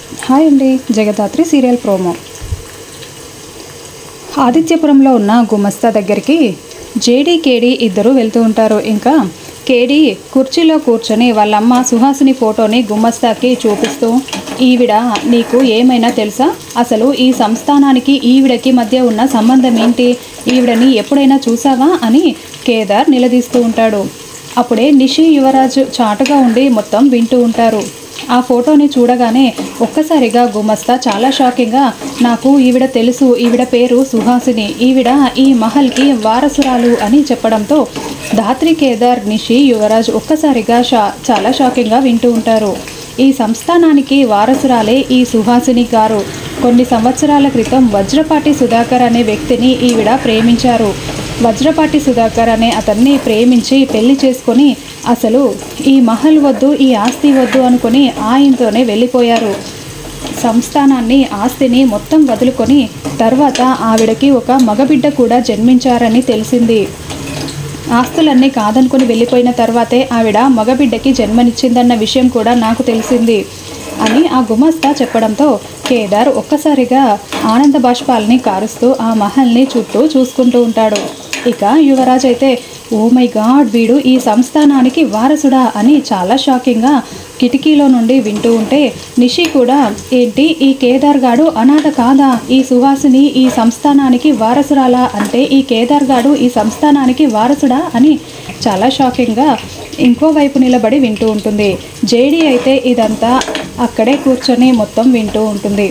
Hi అండి, Jagadhatri serial promo. ఆదిత్యపురంలో ఉన్న గుమస్తా దగ్గరికి జేడీ కేడీ ఇద్దరు వెళ్తూ ఉంటారు. ఇంకా కేడీ కుర్చీలో కూర్చొని వాళ్ళమ్మ సుహాసిని ఫోటోని గుమస్తాకి చూపిస్తూ, ఈవిడ నీకు ఏమైనా తెలుసా? అసలు ఈ సంస్థానానికి ఈవిడకి మధ్య ఉన్న సంబంధం ఏంటి? ఈవిడని ఎప్పుడైనా చూసావా అని కేదార్ నిలదీస్తూ ఉంటాడు. అప్పుడే నిషి యువరాజు చాటుగా ఉండి మొత్తం వింటూ ఉంటారు. ఆ ఫోటోని చూడగానే ఒక్కసారిగా గుమస్తా చాలా షాకింగ్గా, నాకు ఈవిడ తెలుసు, ఈవిడ పేరు సుహాసిని, ఈవిడ ఈ మహల్కి వారసురాలు అని చెప్పడంతో ధాత్రి, కేదార్, నిషి, యువరాజ్ ఒక్కసారిగా చాలా షాకింగ్గా వింటూ ఉంటారు. ఈ సంస్థానానికి వారసురాలే ఈ సుహాసిని గారు. కొన్ని సంవత్సరాల క్రితం వజ్రపాటి సుధాకర్ అనే వ్యక్తిని ఈవిడ ప్రేమించారు. వజ్రపాటి సుధాకర్ అనే అతన్ని ప్రేమించి పెళ్లి చేసుకొని అసలు ఈ మహల్ వద్దు, ఈ ఆస్తి వద్దు అనుకుని ఆయనతోనే వెళ్ళిపోయారు. సంస్థానాన్ని, ఆస్తిని మొత్తం వదులుకొని తర్వాత ఆవిడకి ఒక మగబిడ్డ కూడా జన్మించారని తెలిసింది. ఆస్తులన్నీ కాదనుకుని వెళ్ళిపోయిన తర్వాతే ఆవిడ మగబిడ్డకి జన్మనిచ్చిందన్న విషయం కూడా నాకు తెలిసింది అని ఆ గుమస్తా చెప్పడంతో కేదార్ ఒక్కసారిగా ఆనంద బాష్పాలని కారుస్తూ ఆ మహల్ని చుట్టూ చూసుకుంటూ ఉంటాడు. ఇక యువరాజ్ అయితే, ఓ మై గాడ్, వీడు ఈ సంస్థానానికి వారసుడా అని చాలా షాకింగ్గా కిటికీలో నుండి వింటూ ఉంటే, నిషి కూడా ఏంటి ఈ కేదార్ గాడు అనాథ కాదా? ఈ సుహాసిని ఈ సంస్థానానికి వారసురాలా? అంటే ఈ కేదార్ గాడు ఈ సంస్థానానికి వారసుడా అని చాలా షాకింగ్గా ఇంకోవైపు నిలబడి వింటూ ఉంటుంది. జేడీ అయితే ఇదంతా అక్కడే కూర్చొని మొత్తం వింటూ ఉంటుంది.